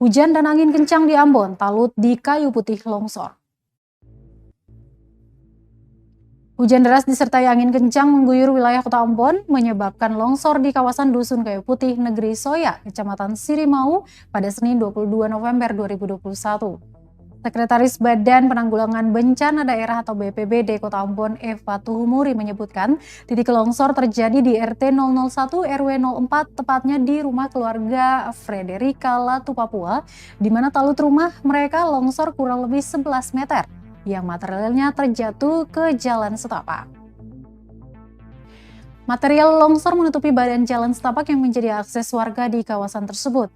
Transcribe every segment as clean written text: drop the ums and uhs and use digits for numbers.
Hujan dan angin kencang di Ambon, talut di Kayu Putih longsor. Hujan deras disertai angin kencang mengguyur wilayah Kota Ambon, menyebabkan longsor di kawasan Dusun Kayu Putih, Negeri Soya, Kecamatan Sirimau pada Senin 22 November 2021. Sekretaris Badan Penanggulangan Bencana Daerah atau BPBD Kota Ambon, Eva Tuhumuri menyebutkan titik longsor terjadi di RT 001 RW 04, tepatnya di rumah keluarga Frederika Latu Papua, di mana talut rumah mereka longsor kurang lebih 11 meter, yang materialnya terjatuh ke jalan setapak. Material longsor menutupi badan jalan setapak yang menjadi akses warga di kawasan tersebut.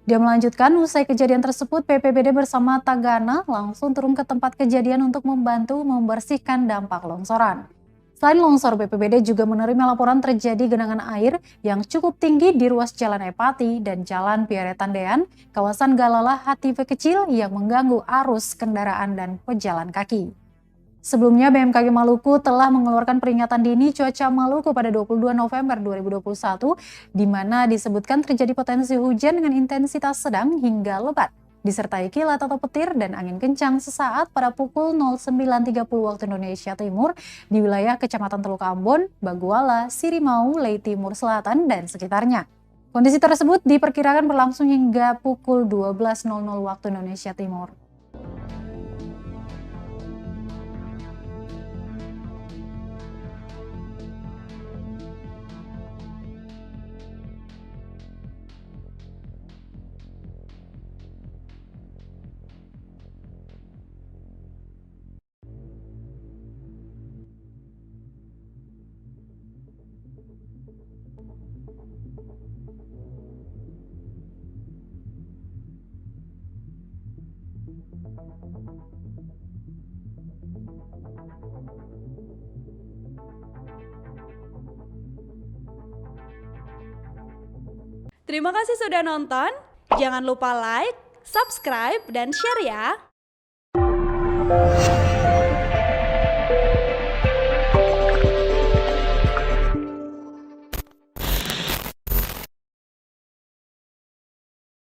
Dia melanjutkan, usai kejadian tersebut, BPBD bersama Tagana langsung turun ke tempat kejadian untuk membantu membersihkan dampak longsoran. Selain longsor, BPBD juga menerima laporan terjadi genangan air yang cukup tinggi di ruas Jalan Epati dan Jalan Piare Tandean, kawasan Galala Hative Kecil yang mengganggu arus kendaraan dan pejalan kaki. Sebelumnya, BMKG Maluku telah mengeluarkan peringatan dini cuaca Maluku pada 22 November 2021, di mana disebutkan terjadi potensi hujan dengan intensitas sedang hingga lebat, disertai kilat atau petir dan angin kencang sesaat pada pukul 09.30 waktu Indonesia Timur di wilayah Kecamatan Teluk Ambon, Baguala, Sirimau, Lei Timur Selatan, dan sekitarnya. Kondisi tersebut diperkirakan berlangsung hingga pukul 12.00 waktu Indonesia Timur. Terima kasih sudah nonton. Jangan lupa like, subscribe, dan share ya.